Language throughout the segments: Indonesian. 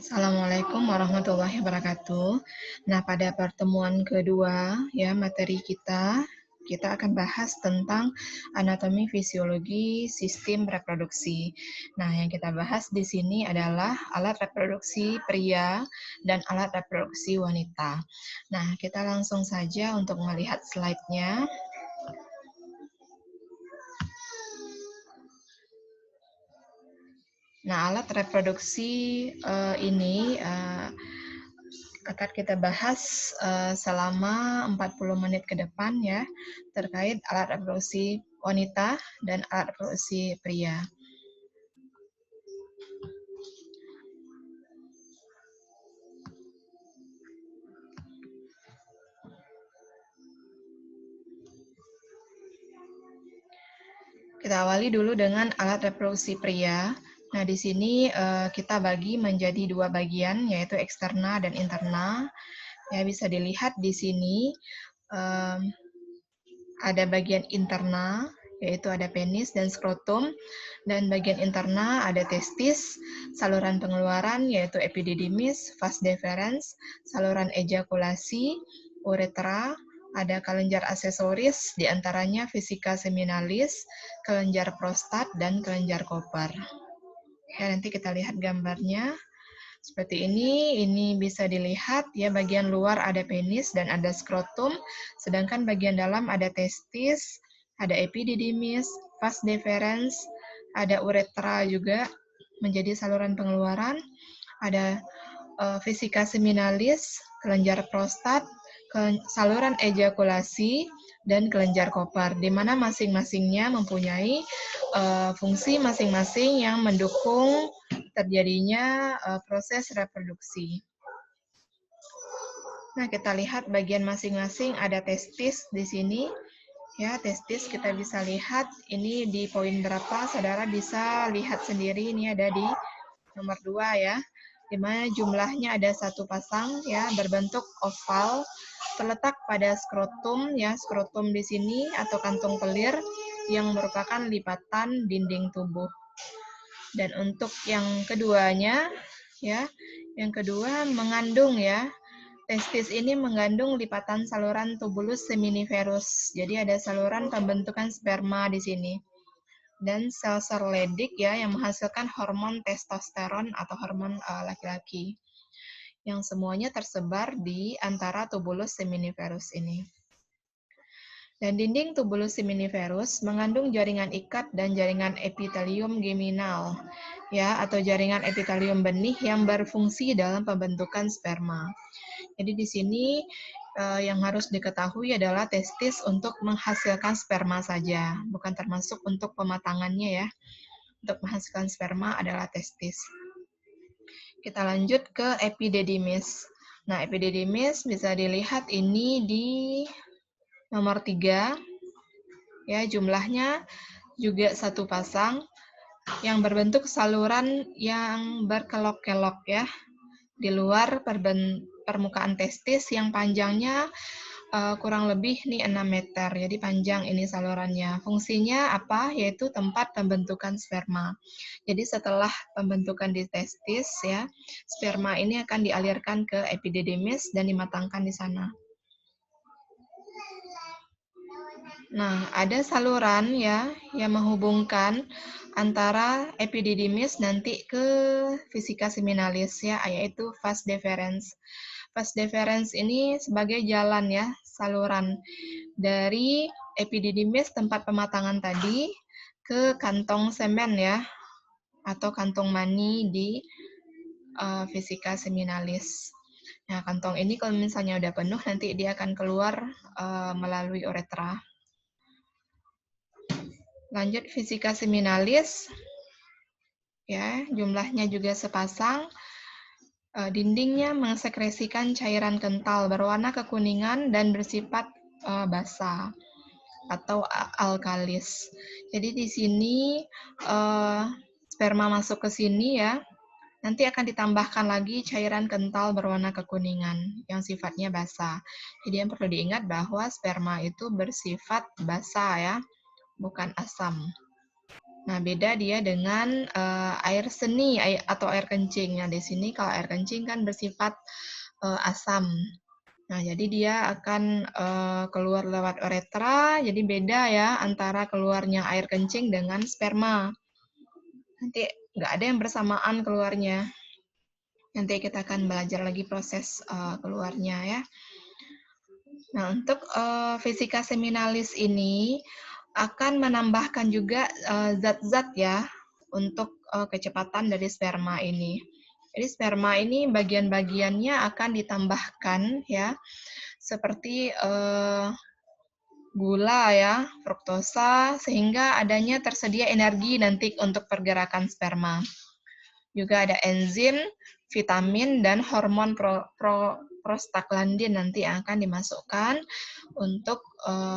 Assalamualaikum warahmatullahi wabarakatuh. Nah, pada pertemuan kedua, ya, materi kita akan bahas tentang anatomi fisiologi sistem reproduksi. Nah, yang kita bahas di sini adalah alat reproduksi pria dan alat reproduksi wanita. Nah, kita langsung saja untuk melihat slide-nya. Nah, alat reproduksi ini akan kita bahas selama 40 menit ke depan ya, terkait alat reproduksi wanita dan alat reproduksi pria. Kita awali dulu dengan alat reproduksi pria. Nah, di sini kita bagi menjadi dua bagian, yaitu eksterna dan interna. Ya, bisa dilihat di sini ada bagian interna, yaitu ada penis dan skrotum, dan bagian interna ada testis, saluran pengeluaran yaitu epididymis, vas deferens, saluran ejakulasi, uretra, ada kelenjar aksesoris, diantaranya vesika seminalis, kelenjar prostat, dan kelenjar Koper. Ya, nanti kita lihat gambarnya. Seperti ini bisa dilihat ya, bagian luar ada penis dan ada skrotum, sedangkan bagian dalam ada testis, ada epididymis, vas deferens, ada uretra juga menjadi saluran pengeluaran, ada vesika seminalis, kelenjar prostat, saluran ejakulasi, dan kelenjar Koper, di mana masing-masingnya mempunyai fungsi masing-masing yang mendukung terjadinya proses reproduksi. Nah, kita lihat bagian masing-masing, ada testis di sini. Ya, testis kita bisa lihat ini di poin berapa, saudara bisa lihat sendiri, ini ada di nomor 2 ya, di mana jumlahnya ada 1 pasang ya, berbentuk oval, terletak pada skrotum ya, skrotum di sini atau kantung pelir yang merupakan lipatan dinding tubuh. Dan untuk yang keduanya ya, yang kedua mengandung ya, testis ini mengandung lipatan saluran tubulus seminiferus. Jadi ada saluran pembentukan sperma di sini. Dan sel-sel Leydig ya, yang menghasilkan hormon testosteron atau hormon laki-laki. Yang semuanya tersebar di antara tubulus seminiferus ini. Dan dinding tubulus seminiferus mengandung jaringan ikat dan jaringan epitelium geminal, ya, atau jaringan epitelium benih yang berfungsi dalam pembentukan sperma. Jadi di sini yang harus diketahui adalah testis untuk menghasilkan sperma saja, bukan termasuk untuk pematangannya ya. Untuk menghasilkan sperma adalah testis. Kita lanjut ke epididymis. Nah, epididymis bisa dilihat ini di nomor 3, ya, jumlahnya juga 1 pasang yang berbentuk saluran yang berkelok-kelok ya, di luar permukaan testis yang panjangnya kurang lebih nih 6 meter, jadi panjang ini salurannya. Fungsinya apa? Yaitu tempat pembentukan sperma. Jadi setelah pembentukan di testis ya, sperma ini akan dialirkan ke epididymis dan dimatangkan di sana. Nah, ada saluran ya yang menghubungkan antara epididymis nanti ke vesika seminalis ya, yaitu vas deferens. Vas deferens ini sebagai jalan ya, saluran dari epididymis tempat pematangan tadi ke kantong semen ya, atau kantong mani di vesika seminalis. Nah, kantong ini kalau misalnya udah penuh, nanti dia akan keluar melalui uretra. Lanjut vesika seminalis, ya, jumlahnya juga sepasang. Dindingnya mensekresikan cairan kental berwarna kekuningan dan bersifat basa atau alkalis. Jadi di sini sperma masuk ke sini ya, nanti akan ditambahkan lagi cairan kental berwarna kekuningan yang sifatnya basa. Jadi yang perlu diingat bahwa sperma itu bersifat basa ya, bukan asam. Nah, beda dia dengan air seni atau air kencing. Nah, di sini kalau air kencing kan bersifat asam. Nah, jadi dia akan keluar lewat uretra, jadi beda ya antara keluarnya air kencing dengan sperma. Nanti nggak ada yang bersamaan keluarnya. Nanti kita akan belajar lagi proses keluarnya ya. Nah, untuk fisika seminalis ini akan menambahkan juga zat-zat ya untuk kecepatan dari sperma ini. Jadi sperma ini bagian-bagiannya akan ditambahkan ya, seperti gula ya, fruktosa, sehingga adanya tersedia energi nanti untuk pergerakan sperma. Juga ada enzim, vitamin, dan hormon prostaglandin nanti yang akan dimasukkan untuk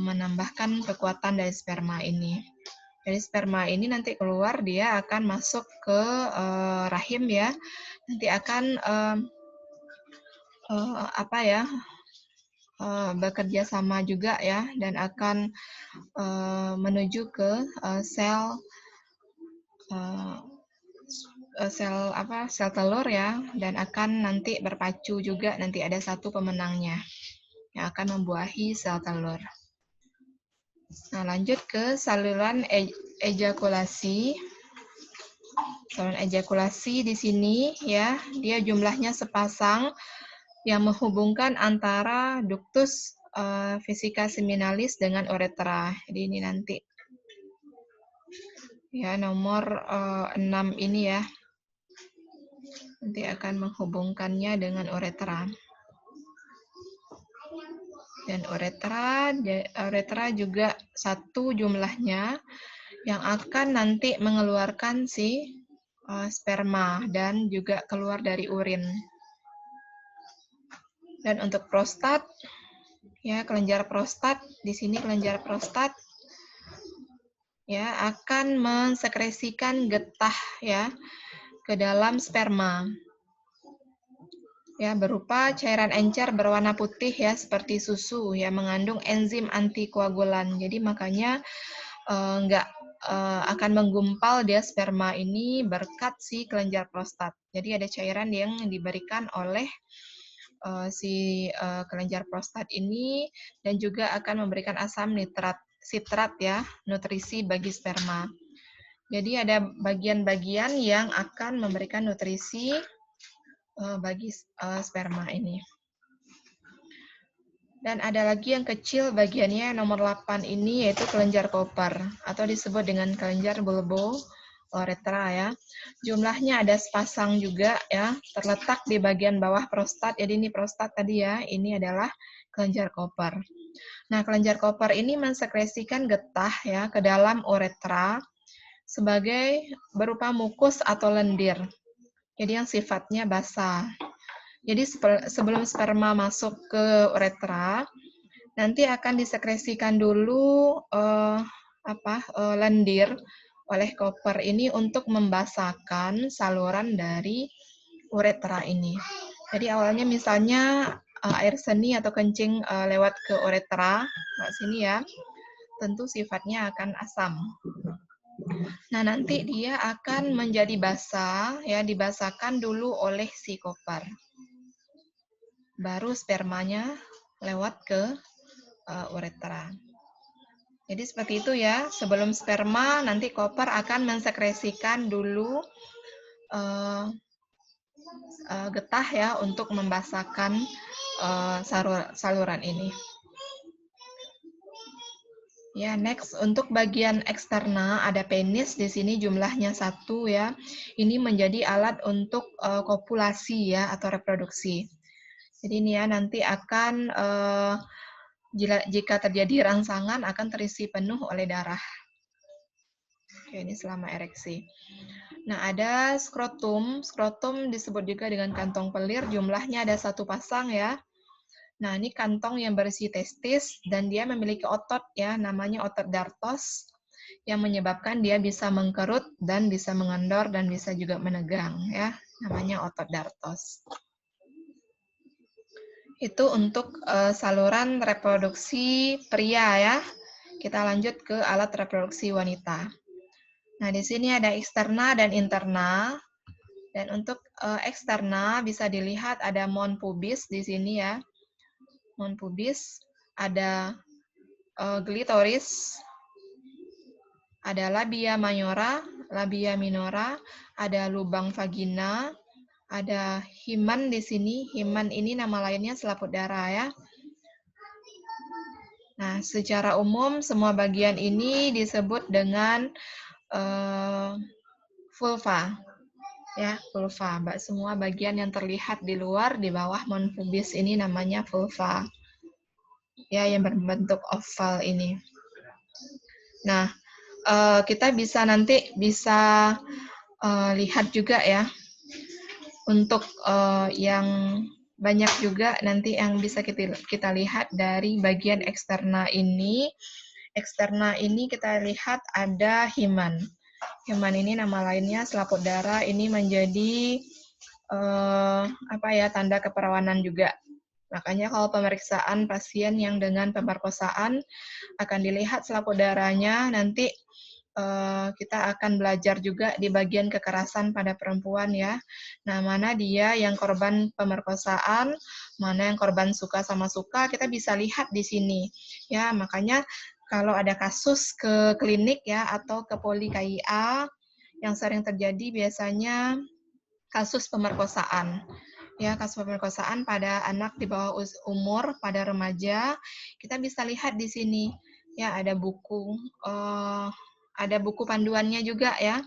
menambahkan kekuatan dari sperma ini. Dari sperma ini nanti keluar, dia akan masuk ke rahim ya. Nanti akan bekerja sama juga ya, dan akan menuju ke sel telur ya, dan akan nanti berpacu juga, nanti ada satu pemenangnya yang akan membuahi sel telur. Nah, lanjut ke saluran ejakulasi. Saluran ejakulasi di sini ya, dia jumlahnya sepasang yang menghubungkan antara ductus vesica seminalis dengan uretra. Jadi ini nanti ya nomor 6 ini ya. Nanti akan menghubungkannya dengan uretra. Dan uretra juga satu jumlahnya yang akan nanti mengeluarkan si sperma dan juga keluar dari urin. Dan untuk prostat, ya kelenjar prostat, di sini kelenjar prostat ya akan mensekresikan getah ya ke dalam sperma. Ya, berupa cairan encer berwarna putih ya seperti susu yang mengandung enzim antikoagulan. Jadi makanya akan menggumpal dia sperma ini berkat si kelenjar prostat. Jadi ada cairan yang diberikan oleh si kelenjar prostat ini dan juga akan memberikan asam sitrat ya, nutrisi bagi sperma. Jadi ada bagian-bagian yang akan memberikan nutrisi bagi sperma ini. Dan ada lagi yang kecil bagiannya nomor 8 ini yaitu kelenjar Koper atau disebut dengan kelenjar bulbo uretra ya. Jumlahnya ada sepasang juga ya, terletak di bagian bawah prostat. Jadi ini prostat tadi ya, ini adalah kelenjar Koper. Nah, kelenjar Koper ini mensekresikan getah ya ke dalam uretra sebagai berupa mukus atau lendir. Jadi yang sifatnya basah. Jadi sebelum sperma masuk ke uretra, nanti akan disekresikan dulu lendir oleh Koper ini untuk membasahkan saluran dari uretra ini. Jadi awalnya misalnya air seni atau kencing lewat ke uretra, lewat sini ya, tentu sifatnya akan asam. Nah, nanti dia akan menjadi basah, ya dibasahkan dulu oleh si Koper. Baru spermanya lewat ke uretra. Jadi seperti itu ya, sebelum sperma nanti Koper akan mensekresikan dulu getah ya untuk membasahkan saluran ini. Ya, next untuk bagian eksterna ada penis di sini jumlahnya 1 ya. Ini menjadi alat untuk kopulasi ya atau reproduksi. Jadi ini ya nanti akan jika terjadi rangsangan akan terisi penuh oleh darah. Oke, ini selama ereksi. Nah, ada skrotum. Skrotum disebut juga dengan kantong pelir. Jumlahnya ada 1 pasang ya. Nah, ini kantong yang berisi testis dan dia memiliki otot ya, namanya otot dartos yang menyebabkan dia bisa mengkerut dan bisa mengendor dan bisa juga menegang ya, namanya otot dartos. Itu untuk saluran reproduksi pria ya. Kita lanjut ke alat reproduksi wanita. Nah, di sini ada eksterna dan interna. Dan untuk eksterna bisa dilihat ada mons pubis di sini ya. Mons pubis, ada glitoris, ada labia majora, labia minora, ada lubang vagina, ada himen di sini. Himen ini nama lainnya selaput darah ya. Nah, secara umum semua bagian ini disebut dengan vulva. Ya, vulva. Semua bagian yang terlihat di luar di bawah mons pubis ini namanya vulva. Ya, yang berbentuk oval ini. Nah, kita bisa nanti bisa lihat juga ya. Untuk yang banyak juga nanti yang bisa kita lihat dari bagian eksterna ini. Eksterna ini kita lihat ada himen. Himen ini nama lainnya selaput darah. Ini menjadi tanda keperawanan juga. Makanya kalau pemeriksaan pasien yang dengan pemerkosaan akan dilihat selaput darahnya, nanti kita akan belajar juga di bagian kekerasan pada perempuan ya. Nah, mana dia yang korban pemerkosaan, mana yang korban suka sama suka, kita bisa lihat di sini. Ya, makanya kalau ada kasus ke klinik ya atau ke poli KIA yang sering terjadi biasanya kasus pemerkosaan. Ya, kasus pemerkosaan pada anak di bawah umur, pada remaja, kita bisa lihat di sini. Ya, ada buku panduannya juga ya.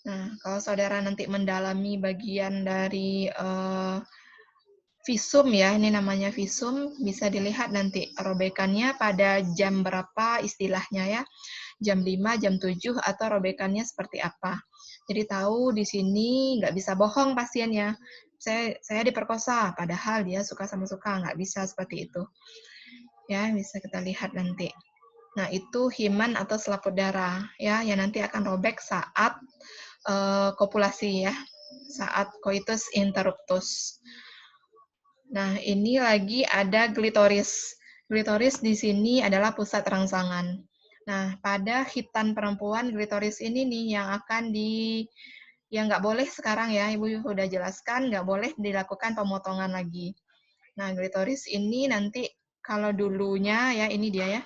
Nah, kalau saudara nanti mendalami bagian dari visum ya, ini namanya visum, bisa dilihat nanti robekannya pada jam berapa istilahnya ya. Jam 5, jam 7, atau robekannya seperti apa. Jadi tahu di sini nggak bisa bohong pasiennya. Saya diperkosa, padahal dia suka sama suka, nggak bisa seperti itu. Ya, bisa kita lihat nanti. Nah, itu himen atau selaput darah ya, yang nanti akan robek saat kopulasi ya, saat coitus interruptus. Nah, ini lagi ada glitoris. Glitoris di sini adalah pusat rangsangan. Nah, pada khitan perempuan, glitoris ini nih yang nggak boleh sekarang ya, Ibu sudah jelaskan, nggak boleh dilakukan pemotongan lagi. Nah, glitoris ini nanti kalau dulunya ya, ini dia ya,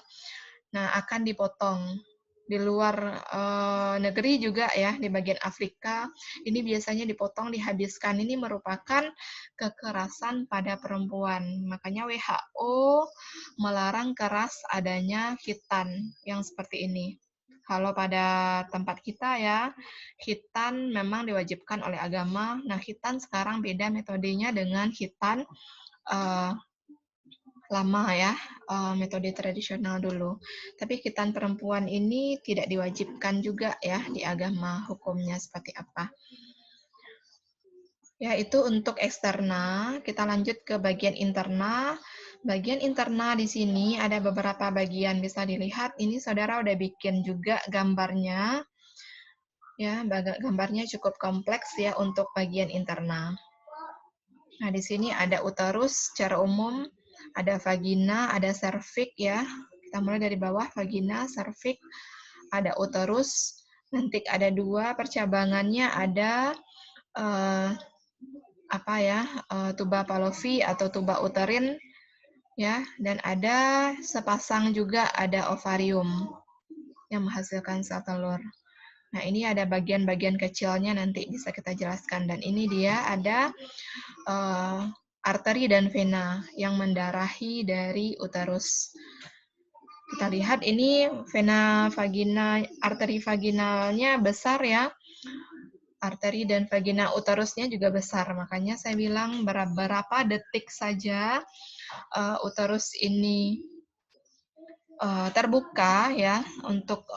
nah akan dipotong. Di luar negeri juga ya, di bagian Afrika, ini biasanya dipotong, dihabiskan. Ini merupakan kekerasan pada perempuan. Makanya WHO melarang keras adanya khitan yang seperti ini. Kalau pada tempat kita ya, khitan memang diwajibkan oleh agama. Nah, khitan sekarang beda metodenya dengan khitan lama ya, metode tradisional dulu. Tapi khitan perempuan ini tidak diwajibkan juga ya di agama, hukumnya seperti apa. Ya, itu untuk eksterna. Kita lanjut ke bagian interna. Bagian interna di sini ada beberapa bagian bisa dilihat. Ini saudara udah bikin juga gambarnya. Ya, gambarnya cukup kompleks ya untuk bagian interna. Nah, di sini ada uterus secara umum, ada vagina, ada serviks ya. Kita mulai dari bawah, vagina, serviks, ada uterus. Nanti ada dua percabangannya, ada tuba fallopi atau tuba uterin ya, dan ada sepasang juga ada ovarium yang menghasilkan sel telur. Nah, ini ada bagian-bagian kecilnya nanti bisa kita jelaskan, dan ini dia ada arteri dan vena yang mendarahi dari uterus. Kita lihat ini vena vagina, arteri vaginalnya besar ya. Arteri dan vagina uterusnya juga besar. Makanya saya bilang berapa detik saja uterus ini terbuka ya untuk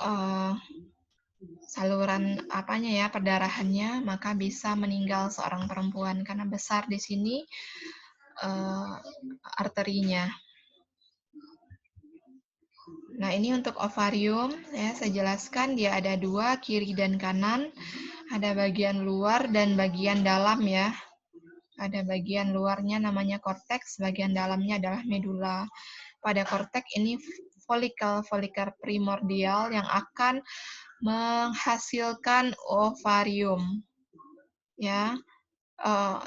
saluran perdarahannya, maka bisa meninggal seorang perempuan karena besar di sini arterinya. Nah, ini untuk ovarium ya, saya jelaskan dia ada dua, kiri dan kanan. Ada bagian luar dan bagian dalam ya. Ada bagian luarnya namanya korteks, bagian dalamnya adalah medula. Pada korteks ini folikel primordial yang akan menghasilkan ovarium. Ya,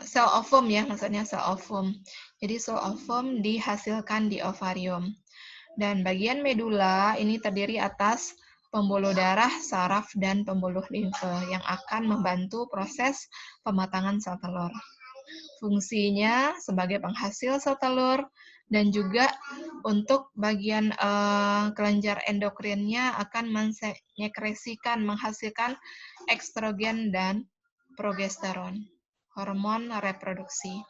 sel ovum ya, maksudnya sel ovum. Jadi sel ovum dihasilkan di ovarium. Dan bagian medula ini terdiri atas pembuluh darah, saraf, dan pembuluh limfe yang akan membantu proses pematangan sel telur. Fungsinya sebagai penghasil sel telur dan juga untuk bagian kelenjar endokrinnya akan mensekresikan, menghasilkan estrogen dan progesteron, hormon reproduksi.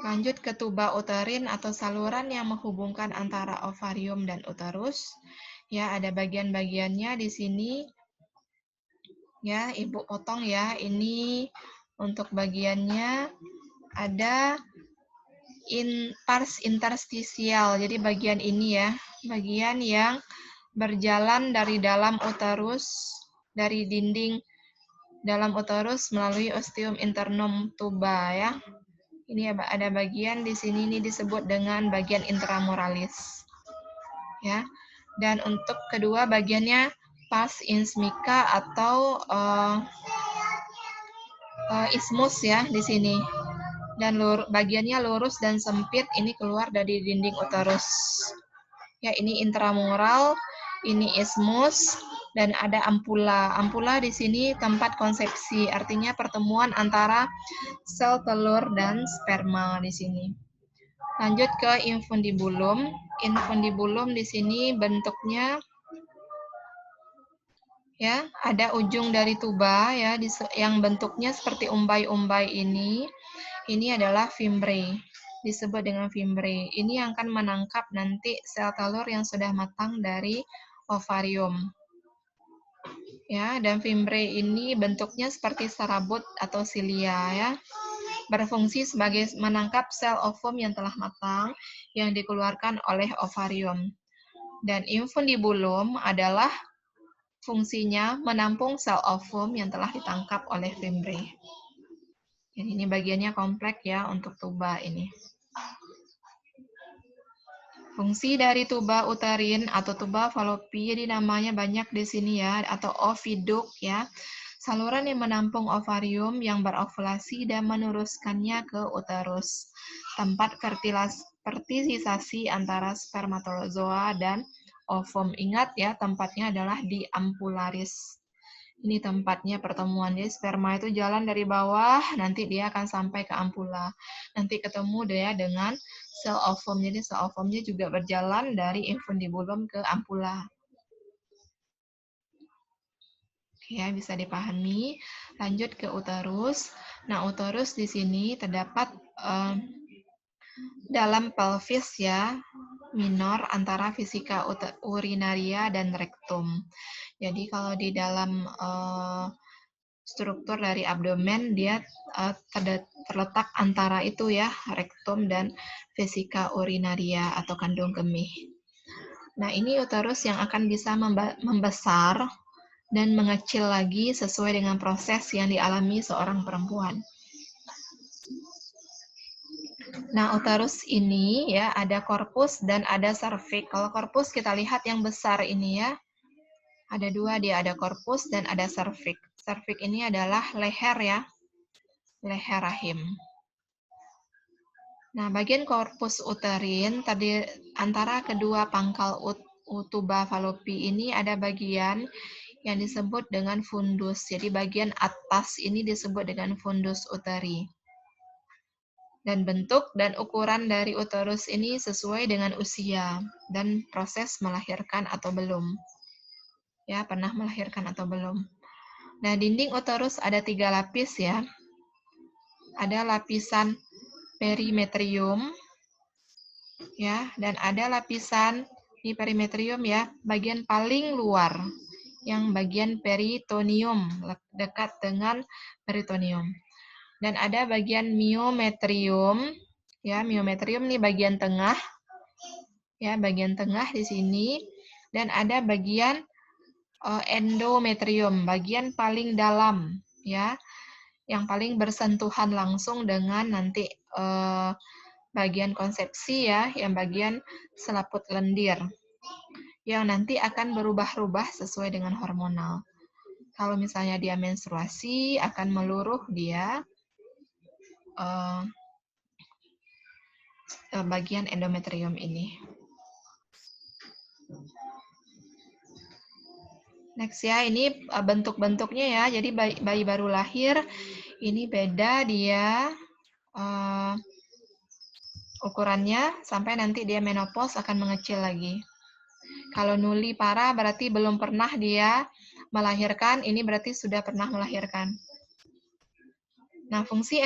Lanjut ke tuba uterin atau saluran yang menghubungkan antara ovarium dan uterus. Ya, ada bagian-bagiannya di sini. Ya, Ibu potong ya. Ini untuk bagiannya ada pars interstisial. Jadi bagian ini ya, bagian yang berjalan dari dalam uterus, dari dinding dalam uterus melalui ostium internum tuba ya. Ini ada bagian di sini ini disebut dengan bagian intramoralis. Ya. Dan untuk kedua bagiannya pars insmica atau ismus ya di sini. Dan bagiannya lurus dan sempit ini keluar dari dinding uterus. Ya, ini intramural, ini ismus, dan ada ampula. Ampula di sini tempat konsepsi, artinya pertemuan antara sel telur dan sperma di sini. Lanjut ke infundibulum. Infundibulum di sini bentuknya ya, ada ujung dari tuba ya yang bentuknya seperti umbai-umbai ini. Ini adalah fimbre. Disebut dengan fimbre. Ini yang akan menangkap nanti sel telur yang sudah matang dari ovarium. Ya, dan fimbre ini bentuknya seperti serabut atau silia ya. Berfungsi sebagai menangkap sel ovum yang telah matang yang dikeluarkan oleh ovarium. Dan infundibulum adalah fungsinya menampung sel ovum yang telah ditangkap oleh fimbre. Jadi ini bagiannya kompleks ya untuk tuba ini. Fungsi dari tuba uterin atau tuba falopi, jadi namanya banyak di sini ya, atau oviduct ya. Saluran yang menampung ovarium yang berovulasi dan meneruskannya ke uterus. Tempat fertilisasi antara spermatozoa dan ovum. Ingat ya, tempatnya adalah di ampularis. Ini tempatnya pertemuan. Jadi sperma itu jalan dari bawah, nanti dia akan sampai ke ampula. Nanti ketemu dia dengan sel ovum. Jadi sel ovumnya juga berjalan dari infundibulum ke ampula. Ya, bisa dipahami. Lanjut ke uterus. Nah, uterus di sini terdapat dalam pelvis ya, minor antara vesika urinaria dan rektum. Jadi kalau di dalam struktur dari abdomen dia terletak antara itu ya, rektum dan vesika urinaria atau kandung kemih. Nah, ini uterus yang akan bisa membesar dan mengecil lagi sesuai dengan proses yang dialami seorang perempuan. Nah, uterus ini ya ada korpus dan ada serviks. Kalau korpus kita lihat yang besar ini ya. Ada dua, dia ada korpus dan ada serviks. Serviks ini adalah leher ya. Leher rahim. Nah, bagian korpus uterin tadi antara kedua pangkal tuba falopi ini ada bagian yang disebut dengan fundus. Jadi bagian atas ini disebut dengan fundus uteri. Dan bentuk dan ukuran dari uterus ini sesuai dengan usia dan proses melahirkan atau belum. Ya, pernah melahirkan atau belum. Nah, dinding uterus ada 3 lapis ya. Ada lapisan perimetrium, ya, dan ada lapisan di perimetrium ya, bagian paling luar, yang bagian peritoneum, dekat dengan peritoneum. Dan ada bagian myometrium, ya, myometrium nih bagian tengah, ya, bagian tengah di sini, dan ada bagian endometrium, bagian paling dalam, ya, yang paling bersentuhan langsung dengan nanti bagian konsepsi ya, yang bagian selaput lendir, yang nanti akan berubah-ubah sesuai dengan hormonal. Kalau misalnya dia menstruasi, akan meluruh dia bagian endometrium ini. Next ya, ini bentuk-bentuknya ya. Jadi bayi baru lahir, ini beda dia ukurannya, sampai nanti dia menopause akan mengecil lagi. Kalau nuli parah berarti belum pernah dia melahirkan, ini berarti sudah pernah melahirkan. Nah, fungsi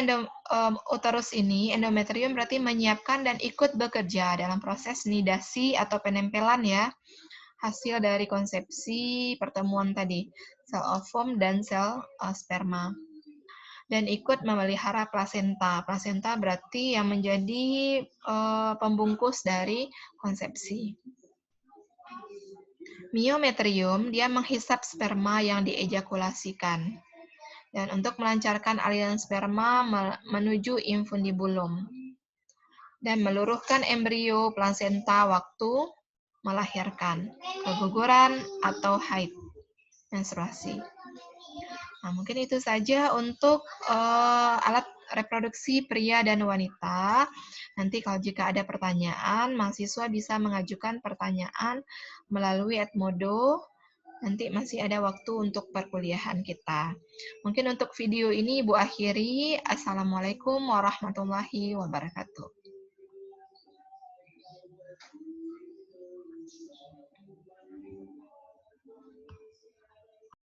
uterus ini, endometrium berarti menyiapkan dan ikut bekerja dalam proses nidasi atau penempelan ya, hasil dari konsepsi pertemuan tadi, sel ovum dan sel sperma. Dan ikut memelihara plasenta. Plasenta berarti yang menjadi pembungkus dari konsepsi. Myometrium, dia menghisap sperma yang diejakulasikan. Dan untuk melancarkan aliran sperma menuju infundibulum. Dan meluruhkan embrio plasenta waktu melahirkan, keguguran, atau haid, menstruasi. Nah, mungkin itu saja untuk alat reproduksi pria dan wanita. Nanti kalau jika ada pertanyaan, mahasiswa bisa mengajukan pertanyaan melalui Edmodo. Nanti masih ada waktu untuk perkuliahan kita. Mungkin untuk video ini Ibu akhiri. Assalamualaikum warahmatullahi wabarakatuh.